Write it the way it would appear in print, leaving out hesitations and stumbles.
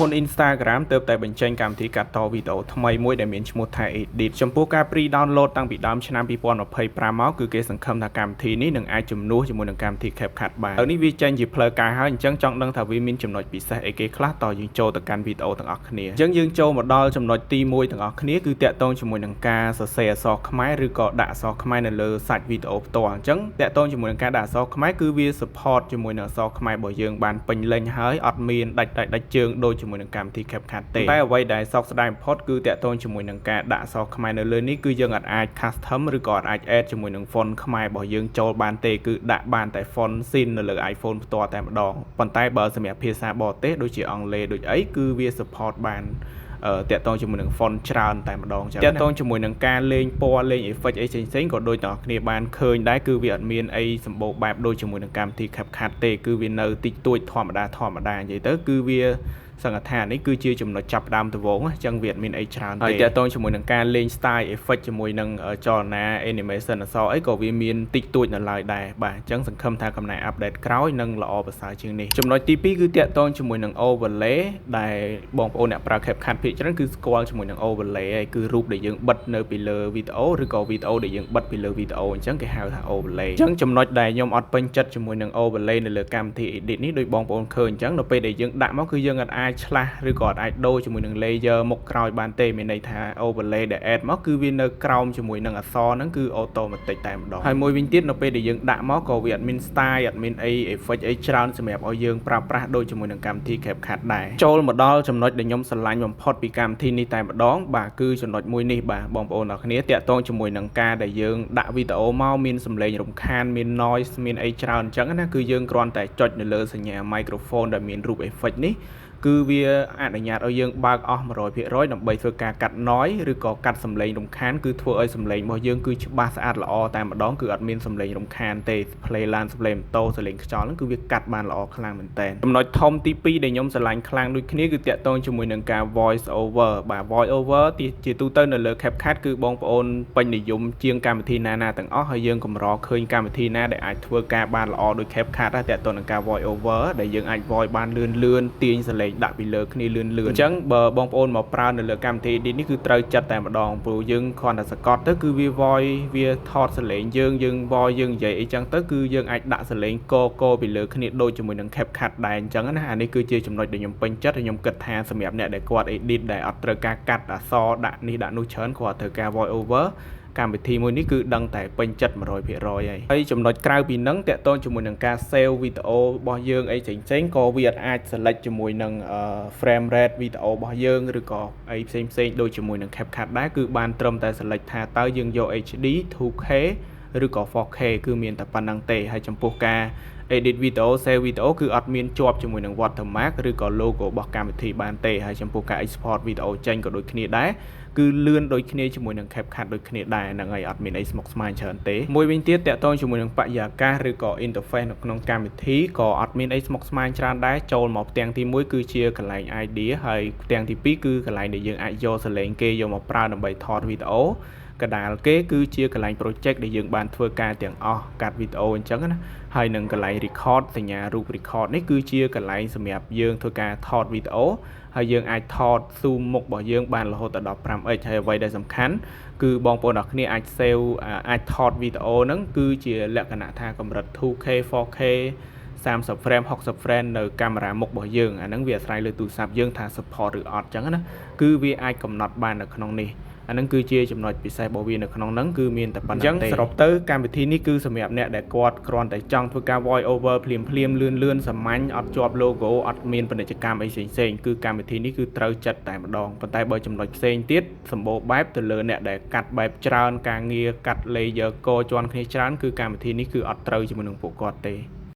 ន Instagram ទៅតែបញ្ចេញកម្មវិធីកាត់តវីដេអូថ្មីមួយដែលមានឈ្មោះថា Edit ចំពោះការ pre download តាំងពីដើមឆ្នាំ2025មកគឺគេសង្ឃឹមថាកម្មវិធីនេះនឹងអាចជំនួសជាមួយនឹងកម្មវិធី CapCut បានហើយនេះវាចេញជាផ្លូវការហើយអញ្ចឹងចង់ដឹងថាវាមានចំណុចពិសេសអីគេខ្លះតយើងចូលទៅកាន់វីដេអូទាំងអស់គ្នាអញ្ចឹងយើងចូលមកដល់ចំណុចទី1ទាំងអស់គ្នាគឺតាក់ទងជាមួយនឹងការសរសេរអក្សរខ្មែរឬក៏ដាក់អក្សរខ្មែរនៅលើសាច់វីដេអូផ្ទាល់អញ្ចឹងតាក់ទងជាមួយនឹងការដាក់អក្សរខ្មែរគឺវា support ជាមួយនឹងអក្សរខ្មែររបស់យើងបានពេញលេញហើយអត់មានដាច់ជើងដូចជាមួយនឹងកម្មវិធី CapCut ទេតែអ្វីដែលសោកស្ដាយបំផុតគឺតាក់ទងជាមួយនឹងការដាក់អក្សរខ្មែរនៅលើនេះគឺយើងអាច custom ឬក៏អាច add ជាមួយនឹង font ខ្មែររបស់យើងចូលបានទេគឺដាក់បានតែ font sin នៅលើ iPhone ផ្ទាល់តែម្ដងប៉ុន្តែបើសម្រាប់ភាសាបរទេសដូចជាអង់គ្លេសដូចអីគឺវា support បានតាក់ទងជាមួយនឹង font ច្រើនតែម្ដងចឹងតាក់ទងជាមួយនឹងការលេងពណ៌លេង effect អីផ្សេងៗក៏ដូចទាំងអស់គ្នាបានឃើញដែរគឺវាអត់មានអីសម្បូរបែបដូចជាមួយនឹងកម្មវិធី CapCut ទេគឺវានៅតិចតួចធម្មតានិយាយទៅគឺវាសង្កត់ថានេះគឺជាចំណុចចាប់ផ្ដើមដំបូងអញ្ចឹងវាអត់មានអីច្រើនទេហើយតាក់ទងជាមួយនឹងការលេង style effect ជាមួយនឹងចលនា animation អក្សរអីក៏វាមានតិចតួចនៅឡើយដែរបាទអញ្ចឹងសង្ឃឹមថាកំណែ update ក្រោយនឹងល្អប្រសើរជាងនេះចំណុចទី2គឺតាក់ទងជាមួយនឹង overlay ដែលបងប្អូនអ្នកប្រើ CapCut ភាគច្រើនគឺស្គាល់ជាមួយនឹង overlay ហើយគឺរូបដែលយើងបិទនៅពីលើវីដេអូឬក៏វីដេអូដែលយើងបិទពីលើវីដេអូអញ្ចឹងគេហៅថា overlay អញ្ចឹងចំណុចដែលខ្ញុំអត់ពេញចិត្តជាមួយនឹង overlay នៅលើកម្មវិធី edit នេះដូចបងប្អូនឃើញអញ្ចឹងនៅពេលដែលយើងដាក់មកគឺយើងអាចឆ្លាស់ឬក៏អាចដូរជាមួយនឹង layer មុខក្រោយបានទេមានន័យថា overlay ដែល add មកគឺវានៅក្រោមជាមួយនឹងអក្សរហ្នឹងគឺ automatic តែម្ដងហើយមួយវិញទៀតនៅពេលដែលយើងដាក់មកក៏វាអត់មាន style អត់មានអី effect អីច្រើនសម្រាប់ឲ្យយើងប្រើប្រាស់ដូចជាមួយនឹងកម្មវិធី CapCut ដែរចូលមកដល់ចំណុចដែលខ្ញុំស្រឡាញ់បំផុតពីកម្មវិធីនេះតែម្ដងបាទគឺចំណុចមួយនេះបាទបងប្អូនអរគ្នាតាក់ទងជាមួយនឹងការដែលយើងដាក់វីដេអូមកមានសំឡេងរំខានមាន noise មានអីច្រើនអញ្ចឹងណាគឺយើងគ្រាន់តែចុចនៅលើសញ្ញា microphone ដែលមានរូប effect នេះគឺវាអនុញ្ញាតឲ្យយើងបើកអស់ 100% ដើម្បីធ្វើការកាត់ noise ឬក៏កាត់សំឡេងរំខានគឺធ្វើឲ្យសំឡេងរបស់យើងគឺច្បាស់ស្អាតល្អតែម្ដងគឺអត់មានសំឡេងរំខានទេ play ឡានសំឡេងម៉ូតូសំឡេងខ្យល់ហ្នឹងគឺវាកាត់បានល្អខ្លាំងមែនតើចំណុចធំទី2ដែលខ្ញុំស្រឡាញ់ខ្លាំងដូចគ្នាគឺតាក់ទងជាមួយនឹងការ voice over បាទ voice over ជាទូទៅនៅលើ CapCut គឺបងប្អូនពេញនិយមជាងកម្មវិធីណាទាំងអស់ហើយយើងកម្រឃើញកម្មវិធីណាដែលអាចធ្វើការបានល្អដូច CapCut ដែរតាក់ទងនឹងការ voice over ដែលយើងអាច voice បានលឿនទាញសំឡេងដាក់ពីលើគ្នាលឿនអញ្ចឹងបើបងប្អូនមកប្រើនៅលើកម្មវិធី edit នេះគឺត្រូវចិត្តតែម្ដងព្រោះយើងគ្រាន់តែសកត់ទៅគឺវា voice វាថតសំឡេងយើង voice យើងនិយាយអីចឹងទៅគឺយើងអាចដាក់សំឡេងកពីលើគ្នាដូចជាមួយនឹង CapCut ដែរអញ្ចឹងណាអានេះគឺជាចំណុចដែលខ្ញុំពេញចិត្តហើយខ្ញុំគិតថាសម្រាប់អ្នកដែលគាត់ edit ដែលអត់ត្រូវការកាត់អក្សរដាក់នេះដាក់នោះច្រើនគាត់ត្រូវការ voice overកម្មវិធីមួយនេះគឺដឹងតែពេញចិត្ត 100% ហើយចំណុចក្រៅពីហ្នឹងតាក់ទងជាមួយនឹងការ save វីដេអូរបស់យើងអីផ្សេងក៏វាអាច select ជាមួយនឹង frame rate វីដេអូរបស់យើងឬក៏អីផ្សេងដូចជាមួយនឹង CapCut ដែរគឺបានត្រឹមតែ select ថាតើយើងយក HD 2K ឬក៏ 4K គឺមានតែប៉ុណ្្នឹងទេហើយចំពោះការ edit វីដេអូ save វីដេអូគឺអត់មានជាប់ជាមួយនឹង watermark ឬក៏ logo របស់កម្មវិធីបានទេហើយចំពោះការ export វីដេអូចេញក៏ដូចគ្នាដែរគឺលឿនដូចគ្នាជាមួយនឹង CapCut ដូចគ្នាដែរហ្នឹងហើយអត់មានអីស្មុគស្មាញច្រើនទេមួយវិញទៀតតាក់ទងជាមួយនឹងបរិយាកាសឬក៏ interface នៅក្នុងកម្មវិធីក៏អត់មានអីស្មុគស្មាញច្រើនដែរចូលមកផ្ទាំងទី1គឺជាកន្លែង idea ហើយផ្ទាំងទី2គឺកន្លែងដែលយើងអាចយកសលេងគេយកមកប្រើដើម្បីថតវីដេអូកដាលគេគឺជាកន្លែង project ដែលយើងបានធ្វើការទាំងអស់កាត់វីដេអូអញ្ចឹងណាហើយនឹងកន្លែង record សញ្ញារូប record នេះគឺជាកន្លែងសម្រាប់យើងធ្វើការថតវីដេអូហើយយើងអាចថត zoom មុខរបស់យើងបានរហូតដល់ 15x ហើយអ្វីដែលសំខាន់គឺបងប្អូនអរគ្នាអាច save អាចថតវីដេអូហ្នឹងគឺជាលក្ខណៈថាកម្រិត 2K 4K 30 frame 60 frame នៅកាមេរ៉ាមុខរបស់យើងអាហ្នឹងវាអាស្រ័យលើទូរស័ព្ទយើងថា support ឬអត់អញ្ចឹងណាគឺវាអាចកំណត់បាននៅក្នុងនេះអាហ្នឹងគឺជាចំណុចពិសេសរបស់វានៅក្នុងហ្នឹងគឺមានតែប៉ុណ្្នឹងទេអញ្ចឹងសរុបទៅកម្មវិធីនេះគឺសម្រាប់អ្នកដែលគាត់គ្រាន់តែចង់ធ្វើការ voice over ភ្លាមលឿនសាមញ្ញអត់ជាប់ logo អត់មានពាណិជ្ជកម្មអីផ្សេងគឺកម្មវិធីនេះគឺត្រូវចិត្តតែម្ដងប៉ុន្តែបើចំណុចផ្សេងទៀតសម្បូរបែបទៅលើអ្នកដែលកាត់បែបច្រើនការងារកាត់ layer កជាន់គ្នាច្រើនគឺកម្មវិធីនេះគឺអត់ត្រូវជាមួយនឹងពួកគាត់ទេ